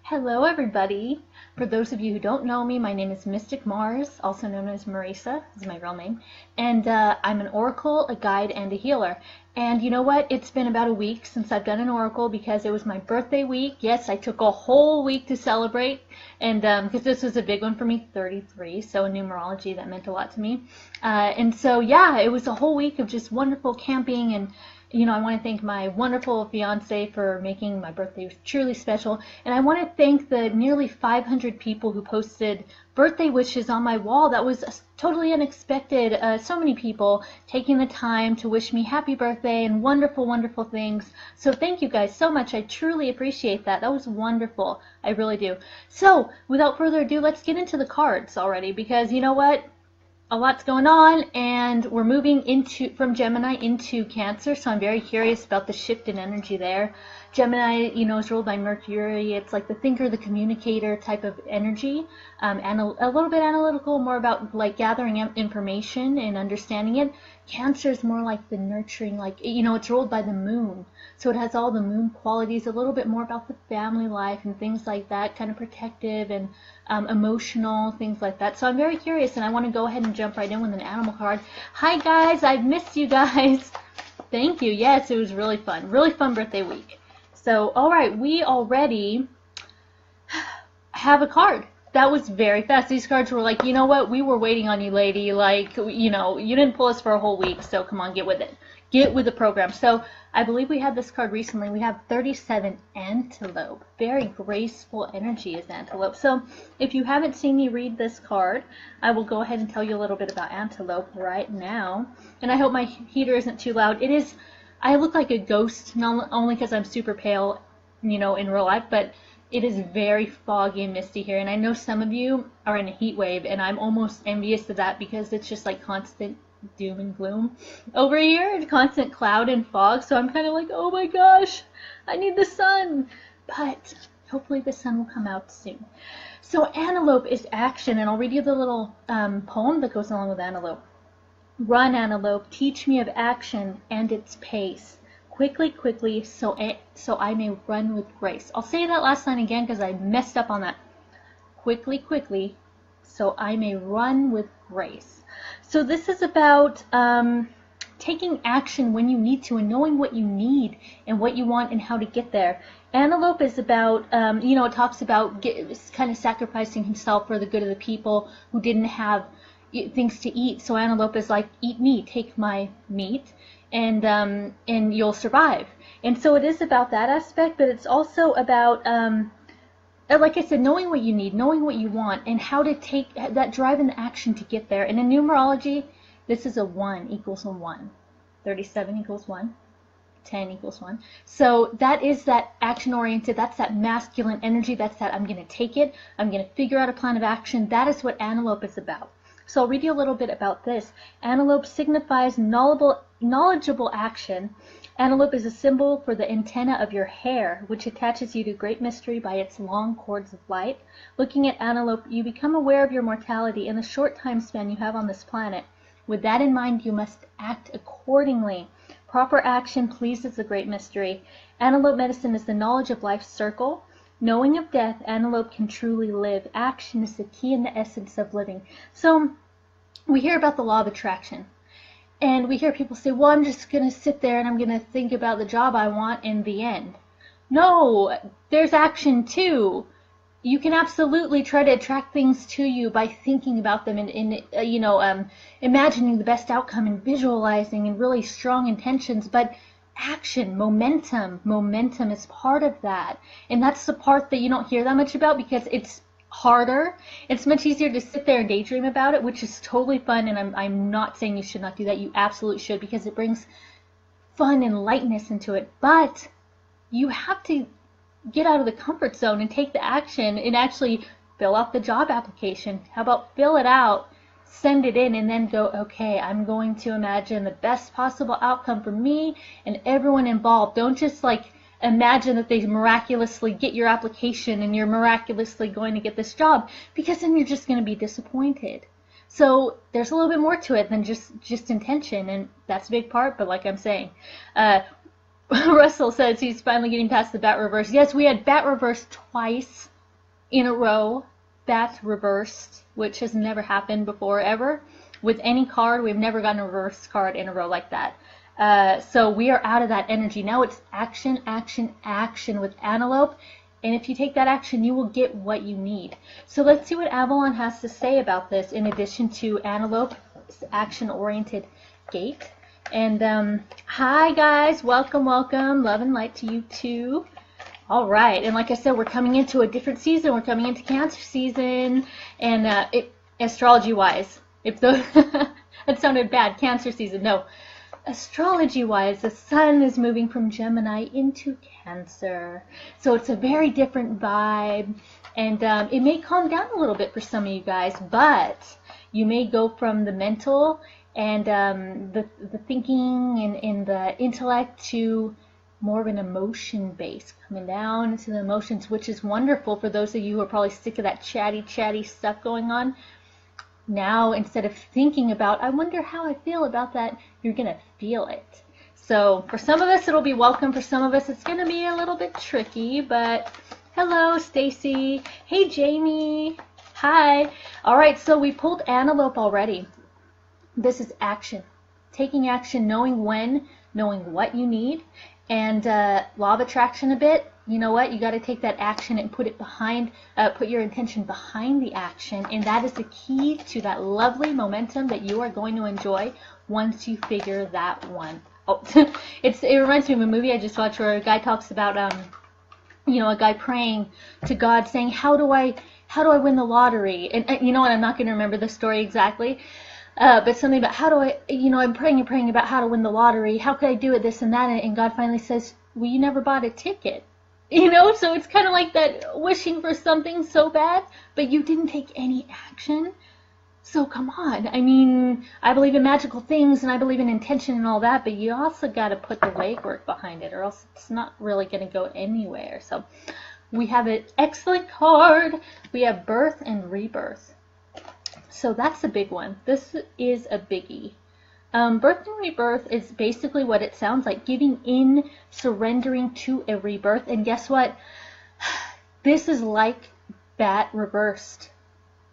Hello everybody! For those of you who don't know me, my name is Mystic Mars, also known as Marisa, is my real name, and I'm an oracle, a guide, and a healer. And you know what? It's been about a week since I've done an oracle because it was my birthday week. Yes, I took a whole week to celebrate, and because this was a big one for me, 33, so in numerology that meant a lot to me. And so yeah, it was a whole week of just wonderful camping, and I want to thank my wonderful fiance for making my birthday truly special. And I want to thank the nearly 500 people who posted birthday wishes on my wall. That was totally unexpected. So many people taking the time to wish me happy birthday and wonderful, wonderful things. So thank you guys so much. I truly appreciate that. That was wonderful. I really do. So without further ado, let's get into the cards already, because you know what? A lot's going on, and we're moving from Gemini into Cancer, so I'm very curious about the shift in energy there. Gemini, is ruled by Mercury. It's like the thinker, the communicator type of energy, and a little bit analytical, more about like gathering information and understanding it. Cancer is more like the nurturing, it's ruled by the moon, so it has all the moon qualities, a little bit more about the family life and things like that, kind of protective and emotional, things like that. So I'm very curious, and I want to go ahead and jump right in with an animal card. Hi guys, I've missed you guys. Thank you. Yes, it was really fun birthday week. So alright, we already have a card. That was very fast. These cards were like, you know what, we were waiting on you, lady. Like, you didn't pull us for a whole week, so come on, get with it. Get with the program. So I believe we had this card recently. We have 37 Antelope. Very graceful energy is Antelope. So if you haven't seen me read this card, I will go ahead and tell you a little bit about Antelope right now. And I hope my heater isn't too loud. It is, I look like a ghost, not only because I'm super pale, in real life, but it is very foggy and misty here. And I know some of you are in a heat wave, and I'm almost envious of that because it's just like constant doom and gloom over here, constant cloud and fog. So I'm kind of like, oh my gosh, I need the sun. But hopefully the sun will come out soon. So Antelope is action, and I'll read you the little poem that goes along with Antelope. Run, Antelope, teach me of action and its pace. Quickly, quickly, so I may run with grace. I'll say that last line again because I messed up on that. Quickly, quickly, so I may run with grace. So this is about taking action when you need to and knowing what you need and what you want and how to get there. Antelope is about, it talks about kind of sacrificing himself for the good of the people who didn't have things to eat. So Antelope is like, eat me, take my meat, and you'll survive. And so it is about that aspect, but it's also about like I said, knowing what you need, knowing what you want, and how to take that drive and action to get there. And in numerology, this is a 1 equals a 1. 37 equals 1. 10 equals 1. So that is that action-oriented, that's that masculine energy, that's that I'm going to take it, I'm going to figure out a plan of action. That is what Antelope is about. So I'll read you a little bit about this. Antelope signifies knowledgeable action. Antelope is a symbol for the antenna of your hair, which attaches you to great mystery by its long cords of light. Looking at Antelope, you become aware of your mortality and the short time span you have on this planet. With that in mind, you must act accordingly. Proper action pleases the great mystery. Antelope medicine is the knowledge of life's circle. Knowing of death, Antelope can truly live. Action is the key and the essence of living. So we hear about the law of attraction. And we hear people say, well, I'm just going to sit there and I'm going to think about the job I want in the end. No, there's action too. You can absolutely try to attract things to you by thinking about them and imagining the best outcome and visualizing and really strong intentions. But action, momentum is part of that. And that's the part that you don't hear that much about because it's harder. It's much easier to sit there and daydream about it, which is totally fun, and I'm not saying you should not do that. You absolutely should, because it brings fun and lightness into it. But you have to get out of the comfort zone and take the action and actually fill out the job application. How about fill it out, send it in, and then go, okay, I'm going to imagine the best possible outcome for me and everyone involved. Don't just imagine that they miraculously get your application and you're miraculously going to get this job, because then you're just going to be disappointed. So there's a little bit more to it than just intention, and that's a big part. But like I'm saying, Russell says he's finally getting past the bat reverse. Yes, we had bat reverse twice in a row, bats reversed, which has never happened before ever. With any card, we've never gotten a reverse card in a row like that. So we are out of that energy. Now it's action, action, action with Antelope. And if you take that action, you will get what you need. So let's see what Avalon has to say about this in addition to Antelope's action-oriented gate. And hi guys, welcome, welcome. Love and light to you too. All right, and like I said, we're coming into a different season. We're coming into Cancer season, and astrology-wise, if the that sounded bad, Cancer season, no. Astrology-wise, the sun is moving from Gemini into Cancer. So it's a very different vibe, and it may calm down a little bit for some of you guys, but you may go from the mental and the thinking and the intellect to more of an emotion base, coming down into the emotions, which is wonderful for those of you who are probably sick of that chatty stuff going on. Now, instead of thinking about, I wonder how I feel about that, you're going to feel it. So for some of us, it'll be welcome. For some of us, it's going to be a little bit tricky, but hello, Stacy. Hey, Jamie. Hi. All right, so we pulled Antelope already. This is action. Taking action, knowing when, knowing what you need, and law of attraction a bit. You know what? You got to take that action and put it behind, put your intention behind the action, and that is the key to that lovely momentum that you are going to enjoy once you figure that one out. It reminds me of a movie I just watched where a guy talks about, you know, a guy praying to God saying, how do I win the lottery? And you know what? I'm not going to remember the story exactly. But something about how do I, you know, I'm praying and praying about how to win the lottery. How could I do it, this and that? And God finally says, well, you never bought a ticket. You know, so it's kind of like that wishing for something so bad, but you didn't take any action. So come on. I mean, I believe in magical things and I believe in intention and all that, but you also got to put the legwork behind it or else it's not really going to go anywhere. So we have an excellent card. We have birth and rebirth. So that's a big one. This is a biggie. Birth and rebirth is basically what it sounds like, giving in, surrendering to a rebirth. And guess what? This is like bat reversed.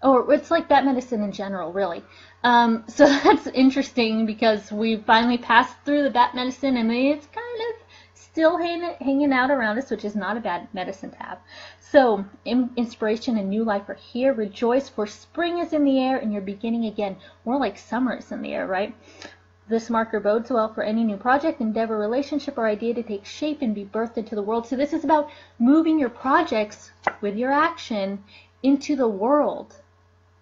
Or it's like bat medicine in general, really. So that's interesting because we finally passed through the bat medicine and it's kind of still hanging out around us, which is not a bad medicine to have. So inspiration and new life are here. Rejoice, for spring is in the air and you're beginning again. More like summer is in the air, right? This marker bodes well for any new project, endeavor, relationship, or idea to take shape and be birthed into the world. So this is about moving your projects with your action into the world.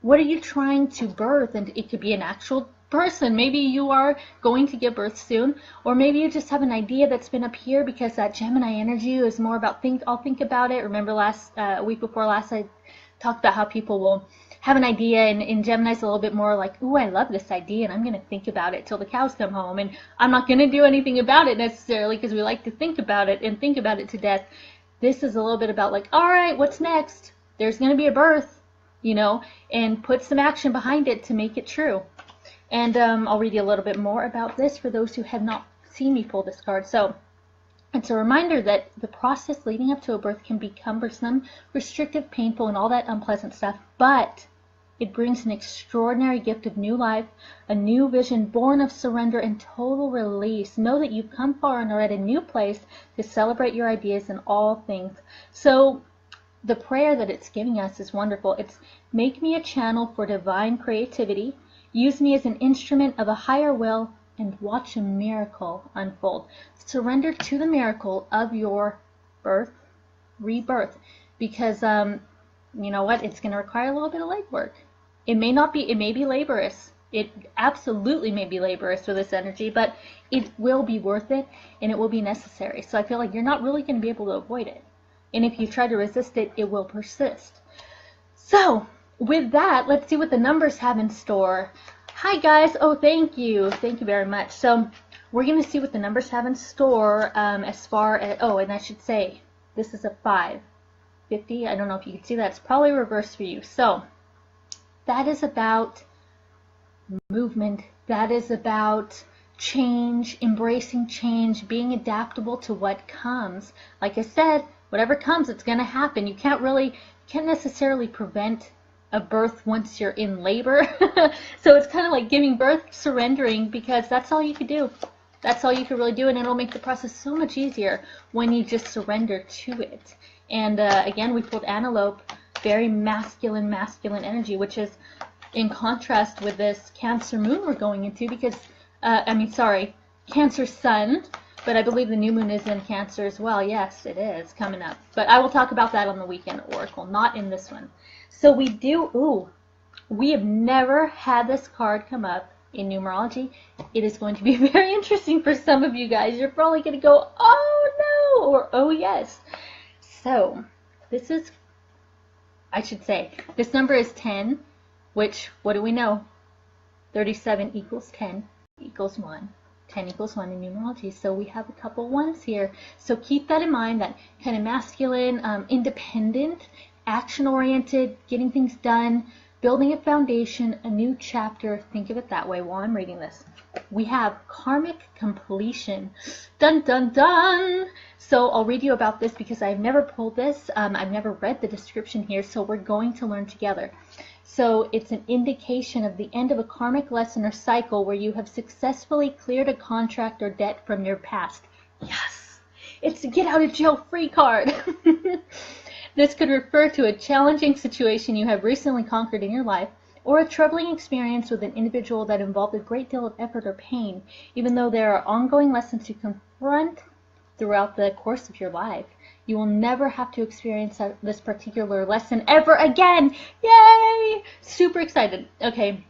What are you trying to birth? And it could be an actual person. Maybe you are going to give birth soon, or maybe you just have an idea that's been up here because that Gemini energy is more about I'll think about it. Remember week before last I talked about how people will have an idea, and in Gemini's a little bit more like, ooh, I love this idea and I'm going to think about it till the cows come home, and I'm not going to do anything about it necessarily because we like to think about it and think about it to death. This is a little bit about like, all right, what's next? There's going to be a birth, you know, and put some action behind it to make it true. And I'll read you a little bit more about this for those who have not seen me pull this card. So it's a reminder that the process leading up to a birth can be cumbersome, restrictive, painful, and all that unpleasant stuff, but it brings an extraordinary gift of new life, a new vision born of surrender and total release. Know that you've come far and are at a new place to celebrate your ideas in all things. So the prayer that it's giving us is wonderful. It's make me a channel for divine creativity. Use me as an instrument of a higher will and watch a miracle unfold. Surrender to the miracle of your birth, rebirth, because you know what? It's going to require a little bit of legwork. It may be laborious. It absolutely may be laborious with this energy, but it will be worth it and it will be necessary. So I feel like you're not really going to be able to avoid it. And if you try to resist it, it will persist. So with that, let's see what the numbers have in store. Hi guys. Oh, thank you. Thank you very much. So we're going to see what the numbers have in store as far as, oh, and I should say, this is a 550. I don't know if you can see that. It's probably reversed for you. So that is about movement. That is about change, embracing change, being adaptable to what comes. Like I said, whatever comes, it's going to happen. You can't necessarily prevent a birth once you're in labor. So it's kind of like giving birth, surrendering, because that's all you could do. That's all you can really do, and it'll make the process so much easier when you just surrender to it. And again, we pulled antelope, very masculine energy, which is in contrast with this Cancer moon we're going into, because, Cancer sun, but I believe the new moon is in Cancer as well. Yes, it is coming up. But I will talk about that on the weekend oracle, not in this one. So we have never had this card come up in numerology. It is going to be very interesting for some of you guys. You're probably going to go, oh no, or oh yes. So this number is 10, which, what do we know? 37 equals 10 equals 1. 10 equals 1 in numerology. So we have a couple ones here. So keep that in mind, that kind of masculine, independent, action-oriented, getting things done, building a foundation, a new chapter. Think of it that way while I'm reading this. We have karmic completion. Dun, dun, dun! So I'll read you about this because I've never pulled this. I've never read the description here, so we're going to learn together. So it's an indication of the end of a karmic lesson or cycle where you have successfully cleared a contract or debt from your past. Yes! It's a get out of jail free card. This could refer to a challenging situation you have recently conquered in your life, or a troubling experience with an individual that involved a great deal of effort or pain, even though there are ongoing lessons to confront throughout the course of your life. You will never have to experience this particular lesson ever again. Yay! Super excited. Okay,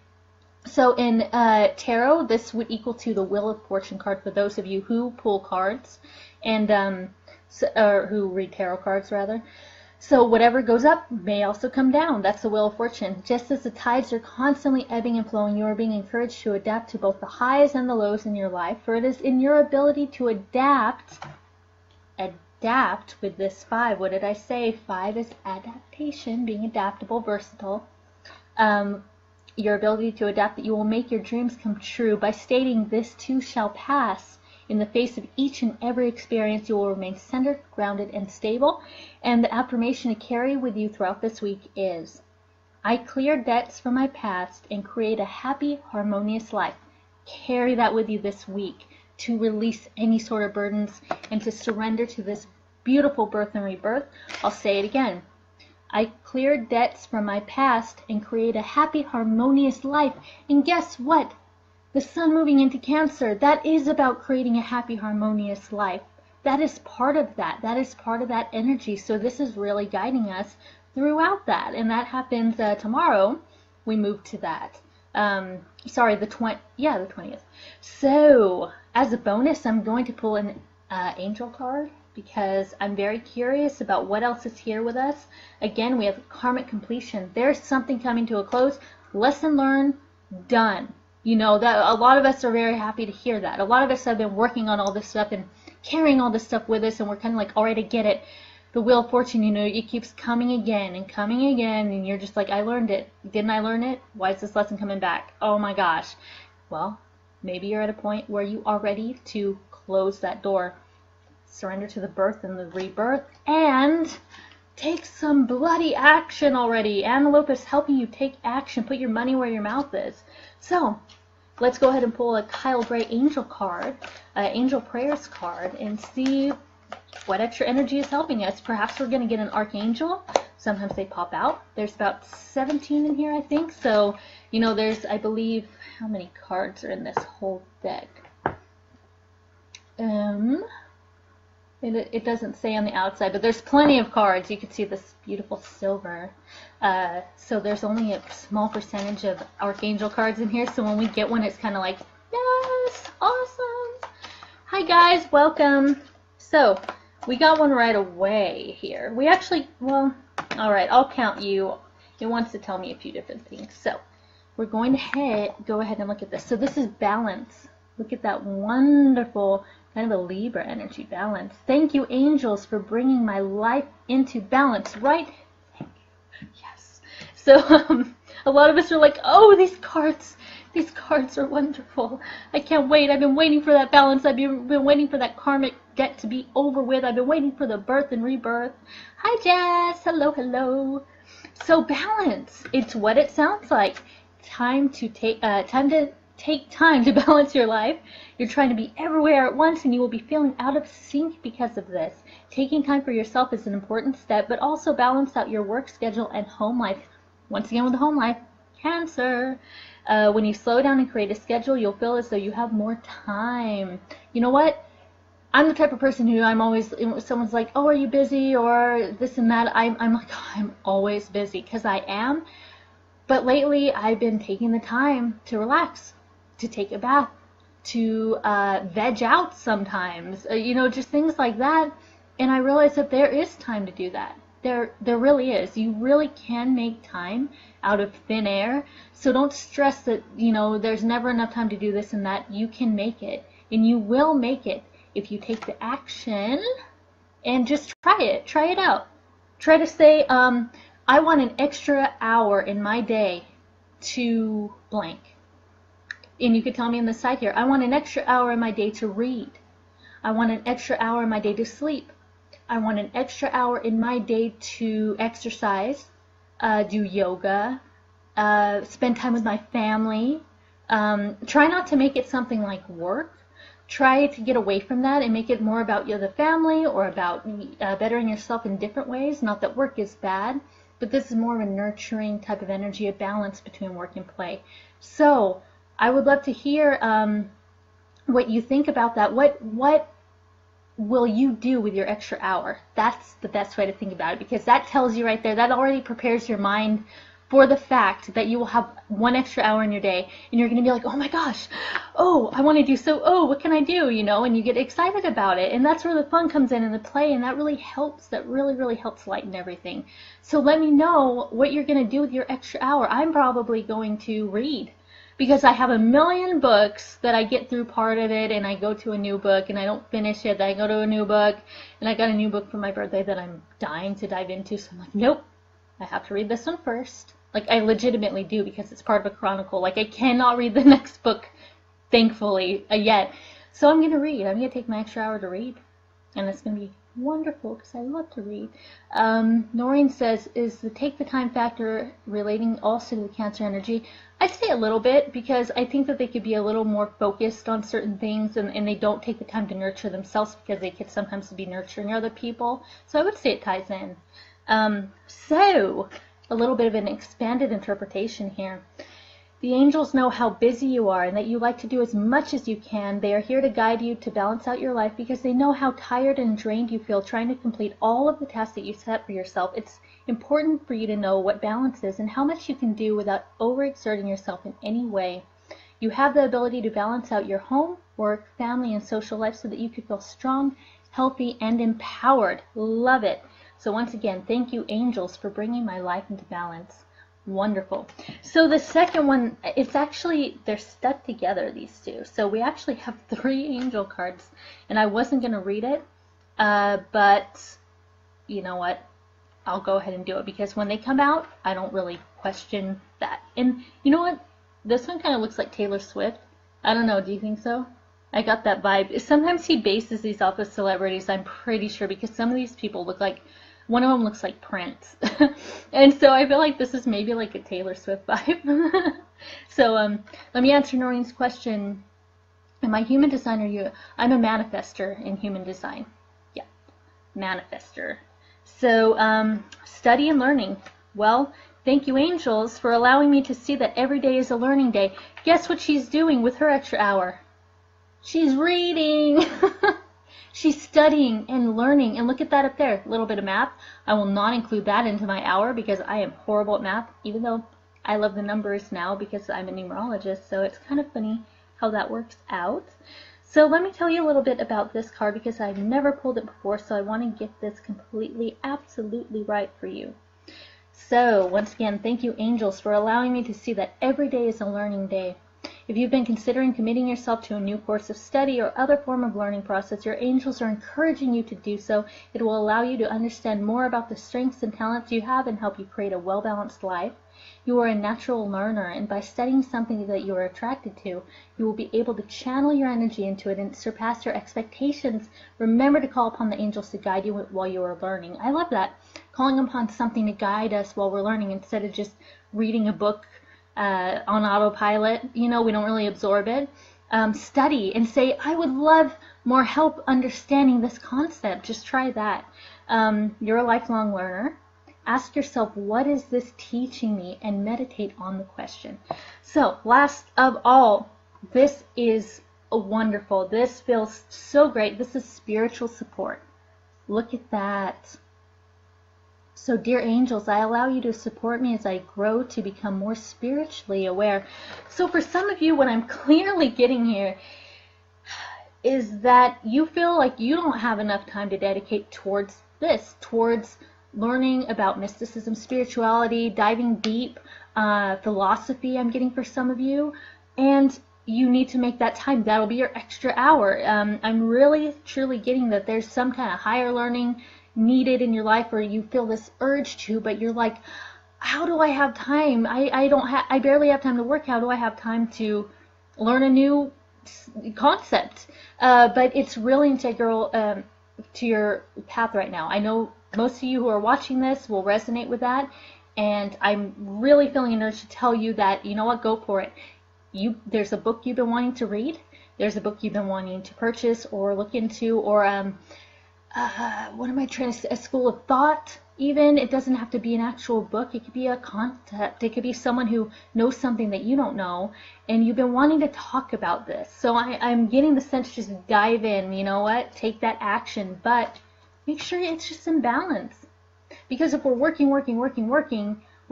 so in tarot, this would equal to the Wheel of Fortune card for those of you who pull cards, and or who read tarot cards, rather. So whatever goes up may also come down. That's the Wheel of Fortune. Just as the tides are constantly ebbing and flowing, you are being encouraged to adapt to both the highs and the lows in your life, for it is in your ability to adapt with this 5. What did I say? 5 is adaptation, being adaptable, versatile. Your ability to adapt, that you will make your dreams come true. By stating this too shall pass, in the face of each and every experience, you will remain centered, grounded, and stable. And the affirmation to carry with you throughout this week is, I clear debts from my past and create a happy, harmonious life. Carry that with you this week to release any sort of burdens and to surrender to this beautiful birth and rebirth. I'll say it again. I clear debts from my past and create a happy, harmonious life. And guess what? The sun moving into Cancer, that is about creating a happy, harmonious life. That is part of that. That is part of that energy. So this is really guiding us throughout that. And that happens tomorrow. We move to that. The 20th. So as a bonus, I'm going to pull an angel card because I'm very curious about what else is here with us. Again, we have karmic completion. There's something coming to a close. Lesson learned, done. You know, that a lot of us are very happy to hear that. A lot of us have been working on all this stuff and carrying all this stuff with us, and we're kind of like, all right, I get it. The Wheel of Fortune, you know, it keeps coming again, and you're just like, I learned it. Didn't I learn it? Why is this lesson coming back? Oh my gosh. Well, maybe you're at a point where you are ready to close that door, surrender to the birth and the rebirth, and take some bloody action already. Antelope is helping you take action. Put your money where your mouth is. So let's go ahead and pull a Kyle Gray angel card, angel prayers card, and see what extra energy is helping us. Perhaps we're going to get an archangel. Sometimes they pop out. There's about 17 in here, I think. So, you know, there's, I believe, how many cards are in this whole deck? It doesn't say on the outside, but there's plenty of cards. You can see this beautiful silver. So there's only a small percentage of archangel cards in here. So when we get one, it's kind of like, yes, awesome. Hi guys, welcome. So we got one right away here. We actually, well, all right, I'll count you. It wants to tell me a few different things. So we're going to go ahead and look at this. So this is balance. Look at that wonderful kind of a Libra energy, balance. Thank you, angels, for bringing my life into balance, right? Thank you. Yes. So a lot of us are like, oh, these cards are wonderful. I can't wait. I've been waiting for that balance. I've been waiting for that karmic get to be over with. I've been waiting for the birth and rebirth. Hi, Jess. Hello, hello. So balance. It's what it sounds like. Time to take time to balance your life. You're trying to be everywhere at once, and you will be feeling out of sync because of this. Taking time for yourself is an important step, but also balance out your work schedule and home life. Once again, with the home life, Cancer. When you slow down and create a schedule, you'll feel as though you have more time. You know what? I'm the type of person who I'm always, someone's like, oh, are you busy, or this and that, I'm like, oh, I'm always busy, because I am. But lately, I've been taking the time to relax, to take a bath, to veg out sometimes, just things like that. And I realize that there is time to do that. There really is. You really can make time out of thin air. So don't stress that, there's never enough time to do this and that. You can make it, and you will make it if you take the action and just try it. Try it out. Try to say, I want an extra hour in my day to blank. And you could tell me in the side here, I want an extra hour in my day to read. I want an extra hour in my day to sleep. I want an extra hour in my day to exercise, do yoga, spend time with my family. Try not to make it something like work. Try to get away from that and make it more about the family, or about bettering yourself in different ways. Not that work is bad, but this is more of a nurturing type of energy, a balance between work and play. So I would love to hear what you think about that. What will you do with your extra hour? That's the best way to think about it, because that tells you right there, that already prepares your mind for the fact that you will have one extra hour in your day, and you're going to be like, oh my gosh, oh, I want to do so, oh, what can I do, and you get excited about it. And that's where the fun comes in and the play, and that really helps. That really, really helps lighten everything. So let me know what you're going to do with your extra hour. I'm probably going to read, because I have a million books that I get through part of it, and I go to a new book, and I don't finish it, then I go to a new book, and I got a new book for my birthday that I'm dying to dive into, so I'm like, nope, I have to read this one first. Like, I legitimately do, because it's part of a chronicle. Like, I cannot read the next book, thankfully, yet. So I'm going to read. I'm going to take my extra hour to read, and it's going to be wonderful, because I love to read. Noreen says, is the take the time factor relating also to the Cancer energy? I'd say a little bit, because I think that they could be a little more focused on certain things, and they don't take the time to nurture themselves, because they could sometimes be nurturing other people. So I would say it ties in. So a little bit of an expanded interpretation here. The angels know how busy you are and that you like to do as much as you can. They are here to guide you to balance out your life, because they know how tired and drained you feel trying to complete all of the tasks that you set for yourself. It's important for you to know what balance is and how much you can do without overexerting yourself in any way. You have the ability to balance out your home, work, family, and social life so that you can feel strong, healthy, and empowered. Love it. So once again, thank you, angels, for bringing my life into balance. Wonderful. So the second one, it's actually, they're stuck together, these two. So we actually have 3 angel cards, and I wasn't going to read it, but you know what? I'll go ahead and do it, because when they come out, I don't really question that. And you know what? This one kind of looks like Taylor Swift. I don't know. Do you think so? I got that vibe. Sometimes he bases these off of celebrities, I'm pretty sure, because some of these people look like, one of them looks like Prince. And so I feel like this is maybe like a Taylor Swift vibe. So let me answer Noreen's question. Am I human design or you? I'm a manifester in human design. Yeah, manifester. So study and learning. Well, thank you, angels, for allowing me to see that every day is a learning day. Guess what she's doing with her extra hour? She's reading. She's studying and learning. And look at that up there, a little bit of math. I will not include that into my hour, because I am horrible at math, even though I love the numbers now because I'm a numerologist. So it's kind of funny how that works out. So let me tell you a little bit about this card, because I've never pulled it before, so I want to get this completely, absolutely right for you. So once again, thank you, angels, for allowing me to see that every day is a learning day. If you've been considering committing yourself to a new course of study or other form of learning process, your angels are encouraging you to do so. It will allow you to understand more about the strengths and talents you have and help you create a well-balanced life. You are a natural learner, and by studying something that you are attracted to, you will be able to channel your energy into it and surpass your expectations. Remember to call upon the angels to guide you while you are learning. I love that. Calling upon something to guide us while we're learning instead of just reading a book on autopilot. You know, we don't really absorb it. Study and say, I would love more help understanding this concept. Just try that. You're a lifelong learner. Ask yourself, what is this teaching me? And meditate on the question. So, last of all, this is wonderful. This feels so great. This is spiritual support. Look at that. So, dear angels, I allow you to support me as I grow to become more spiritually aware. So, for some of you, what I'm clearly getting here is that you feel like you don't have enough time to dedicate towards this, towards learning about mysticism, spirituality, diving deep, philosophy I'm getting for some of you, and you need to make that time. That'll be your extra hour. I'm really, truly getting that there's some kind of higher learning needed in your life, or you feel this urge to, but you're like, how do I have time? I barely have time to work. How do I have time to learn a new concept? But it's really integral to your path right now. I know most of you who are watching this will resonate with that, and I'm really feeling an urge to tell you that, you know what, go for it. There's a book you've been wanting to read, there's a book you've been wanting to purchase or look into, or what am I trying to say, a school of thought even. It doesn't have to be an actual book, it could be a concept, it could be someone who knows something that you don't know, and you've been wanting to talk about this. So I'm getting the sense, just dive in, you know what, take that action, but make sure it's just in balance. Because if we're working, we're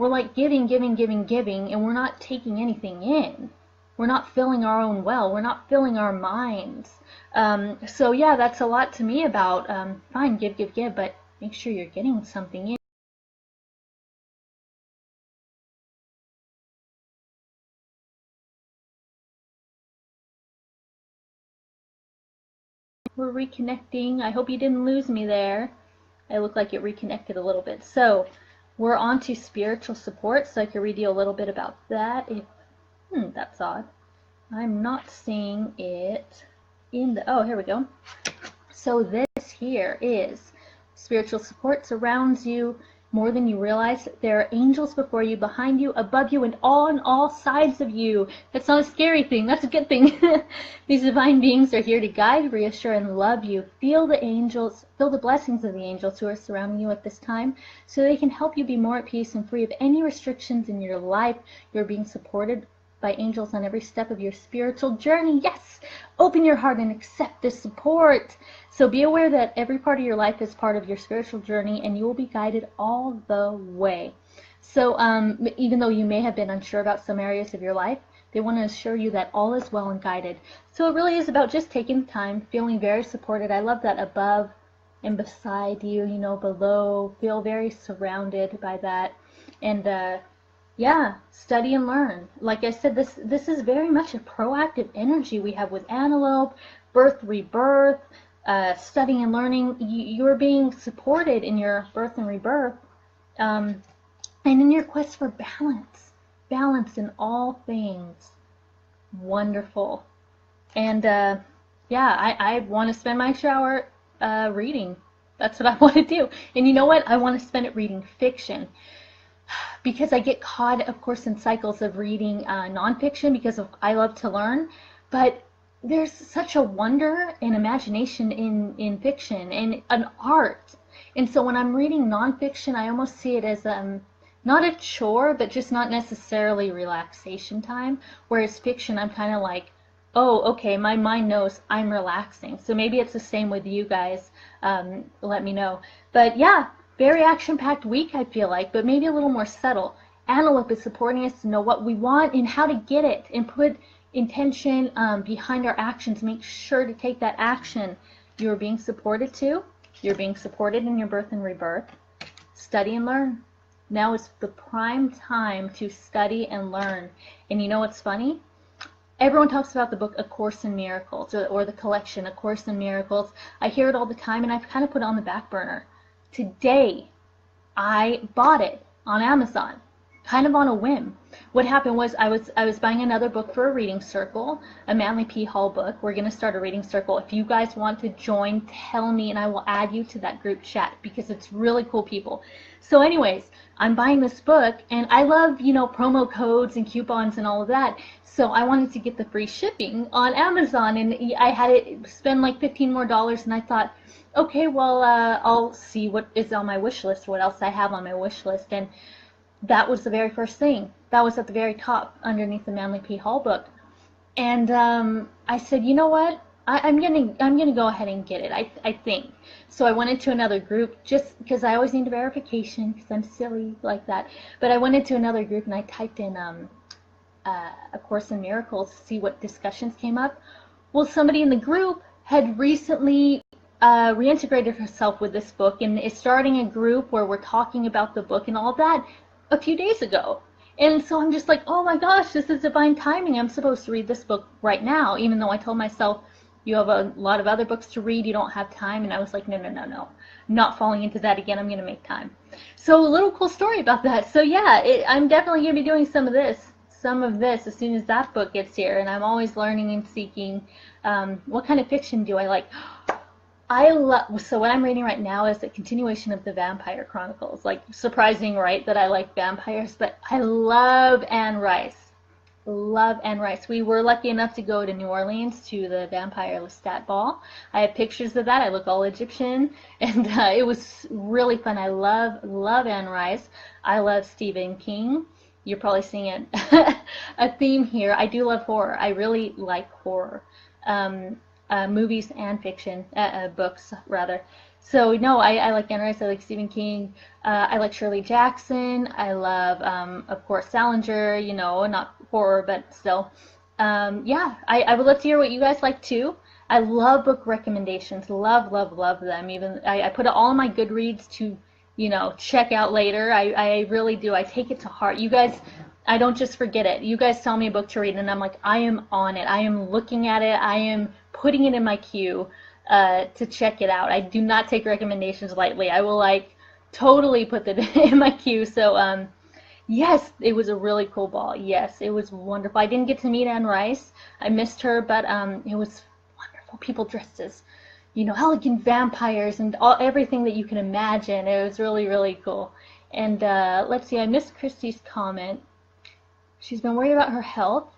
like giving, and we're not taking anything in. We're not filling our own well. We're not filling our minds. So yeah, that's a lot to me about, fine, give, but make sure you're getting something in. We're reconnecting. I hope you didn't lose me there. I look like it reconnected a little bit. So we're on to spiritual support, so I can read you a little bit about that. That's odd. I'm not seeing it in the, oh, here we go. So this here is spiritual support surrounds you more than you realize. There are angels before you, behind you, above you, and on all sides of you. That's not a scary thing. That's a good thing. These divine beings are here to guide, reassure, and love you. Feel the angels, feel the blessings of the angels who are surrounding you at this time, so they can help you be more at peace and free of any restrictions in your life. You're being supported by angels on every step of your spiritual journey. Yes! Open your heart and accept this support. So be aware that every part of your life is part of your spiritual journey, and you will be guided all the way. So even though you may have been unsure about some areas of your life, they want to assure you that all is well and guided. So it really is about just taking the time, feeling very supported. I love that above and beside you, you know, below. Feel very surrounded by that. And yeah, study and learn. Like I said, this is very much a proactive energy we have with Antelope, birth, rebirth, studying and learning. You're being supported in your birth and rebirth, and in your quest for balance in all things. Wonderful. And yeah, I want to spend my extra hour reading. That's what I want to do. And you know what? I want to spend it reading fiction. Because I get caught, of course, in cycles of reading nonfiction because I love to learn, but there's such a wonder and imagination in fiction and an art. And so when I'm reading nonfiction, I almost see it as not a chore, but just not necessarily relaxation time. Whereas fiction, I'm kind of like, oh, okay, my mind knows I'm relaxing. So maybe it's the same with you guys. Let me know. But yeah. Very action-packed week, I feel like, but maybe a little more subtle. Antelope is supporting us to know what we want and how to get it, and put intention behind our actions. Make sure to take that action. You're being supported too. You're being supported in your birth and rebirth. Study and learn. Now is the prime time to study and learn. And you know what's funny? Everyone talks about the book A Course in Miracles, or the collection A Course in Miracles. I hear it all the time, and I've kind of put it on the back burner. Today, I bought it on Amazon, kind of on a whim. What happened was I was buying another book for a reading circle, a Manly P. Hall book. We're going to start a reading circle. If you guys want to join, tell me, and I will add you to that group chat, because it's really cool people. So anyways, I'm buying this book, and I love, promo codes and coupons and all of that. So I wanted to get the free shipping on Amazon, and I had it spend like $15 more, and I thought, okay, well, I'll see what is on my wish list, what else I have on my wish list, and that was the very first thing. That was at the very top underneath the Manly P. Hall book. And I said, you know what? I'm gonna go ahead and get it. I think. So I went into another group, just because I always need a verification, because I'm silly like that. But I went into another group and I typed in A Course in Miracles to see what discussions came up. Well, somebody in the group had recently reintegrated herself with this book and is starting a group where we're talking about the book and all that a few days ago. And so I'm just like, oh my gosh, this is divine timing. I'm supposed to read this book right now, even though I told myself, you have a lot of other books to read, you don't have time. And I was like, no, not falling into that again. I'm going to make time. So a little cool story about that. So yeah, I'm definitely going to be doing some of this as soon as that book gets here. And I'm always learning and seeking, what kind of fiction do I like? So what I'm reading right now is a continuation of the Vampire Chronicles. Like, surprising, right, that I like vampires, but I love Anne Rice. Love Anne Rice. We were lucky enough to go to New Orleans to the Vampire Lestat Ball. I have pictures of that. I look all Egyptian, and it was really fun. I love Anne Rice. I love Stephen King. You're probably seeing a theme here. I do love horror. I really like horror. Movies and fiction, books rather. So no, I like Anne Rice, I like Stephen King, I like Shirley Jackson, I love, of course, Salinger, not horror, but still. Yeah, I would love to hear what you guys like too. I love book recommendations, love them. Even I put it all on my Goodreads to, check out later. I really do. I take it to heart. You guys, I don't just forget it. You guys tell me a book to read, and I'm like, I am on it. I am looking at it. I am putting it in my queue to check it out. I do not take recommendations lightly. I will totally put that in my queue. So yes, it was a really cool ball. Yes, it was wonderful. I didn't get to meet Anne Rice. I missed her, but it was wonderful. People dressed as, elegant vampires and everything that you can imagine. It was really, really cool. And let's see, I missed Christy's comment. She's been worried about her health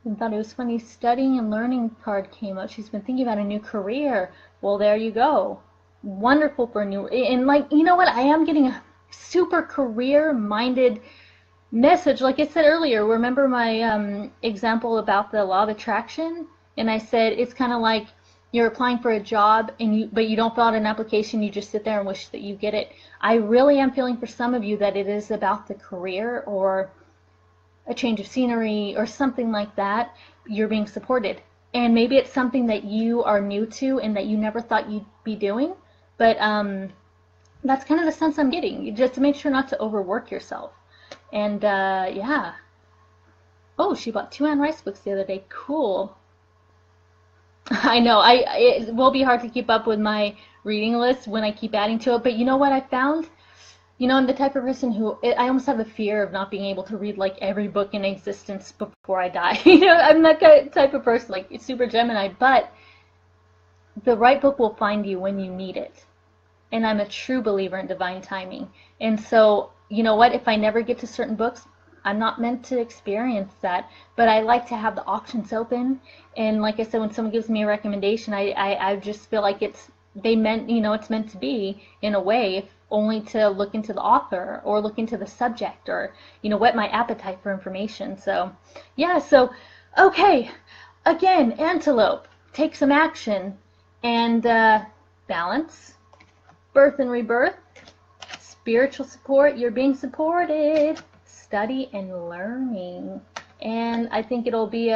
and thought it was funny. Studying and learning card came up. She's been thinking about a new career. Well, there you go. Wonderful for a new, and you know what? I am getting a super career-minded message. Like I said earlier, remember my example about the law of attraction? And I said it's kind of like you're applying for a job but you don't fill out an application. You just sit there and wish that you get it. I really am feeling for some of you that it is about the career or a change of scenery or something like that. You're being supported, and maybe it's something that you are new to and that you never thought you'd be doing, but that's kind of the sense I'm getting, just to make sure not to overwork yourself. And yeah. Oh, she bought 2 Anne Rice books the other day. Cool. I know, it will be hard to keep up with my reading list when I keep adding to it, but you know what I found? I'm the type of person who, I almost have a fear of not being able to read like every book in existence before I die. I'm that type of person, like it's super Gemini, but the right book will find you when you need it. And I'm a true believer in divine timing. And so, you know what, if I never get to certain books, I'm not meant to experience that, but I like to have the options open. And like I said, when someone gives me a recommendation, I just feel like it's meant to be in a way, only to look into the author or look into the subject or, whet my appetite for information. So, yeah, okay. Again, Antelope, take some action and balance, birth and rebirth, spiritual support, you're being supported, study and learning. And I think it'll be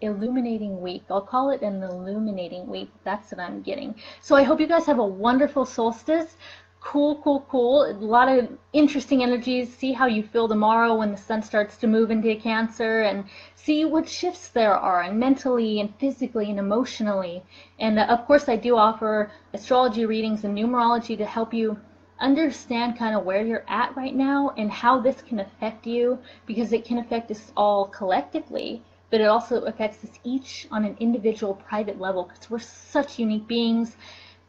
illuminating week. I'll call it an illuminating week. That's what I'm getting. So I hope you guys have a wonderful solstice. cool, cool, cool. A lot of interesting energies. See how you feel tomorrow when the sun starts to move into Cancer, and see what shifts there are, and mentally and physically and emotionally. And of course, I do offer astrology readings and numerology to help you understand kind of where you're at right now and how this can affect you, because it can affect us all collectively, but it also affects us each on an individual private level, because we're such unique beings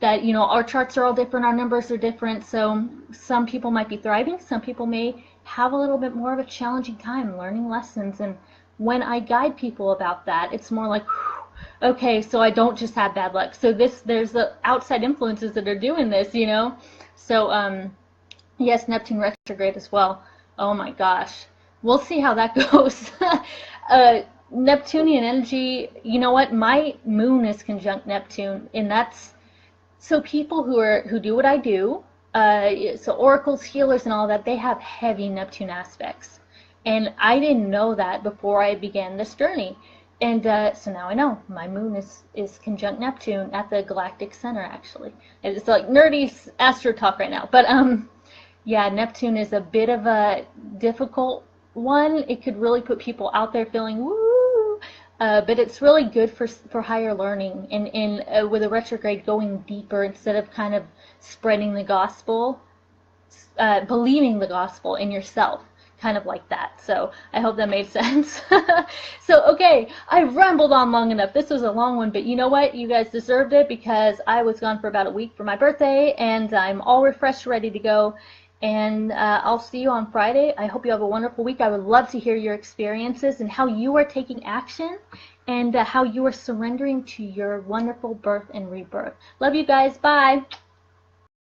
that, you know, our charts are all different, our numbers are different. So some people might be thriving, some people may have a little bit more of a challenging time learning lessons. And when I guide people about that, it's more like, okay, so I don't just have bad luck. So there's the outside influences that are doing this, you know. So yes, Neptune retrograde as well. Oh my gosh, we'll see how that goes. Neptunian energy, you know what? My moon is conjunct Neptune, and that's so people who do what I do, so oracles, healers, and all that, they have heavy Neptune aspects, and I didn't know that before I began this journey, and so now I know. My moon is conjunct Neptune at the galactic center. Actually, it's like nerdy astro talk right now, but yeah, Neptune is a bit of a difficult one. It could really put people out there feeling woo. But it's really good for higher learning, and with a retrograde, going deeper instead of kind of spreading the gospel, believing the gospel in yourself, kind of like that. So I hope that made sense. So okay, I rambled on long enough. This was a long one, but you know what? You guys deserved it, because I was gone for about a week for my birthday, and I'm all refreshed, ready to go. And I'll see you on Friday. I hope you have a wonderful week. I would love to hear your experiences and how you are taking action, and how you are surrendering to your wonderful birth and rebirth. Love you guys. Bye.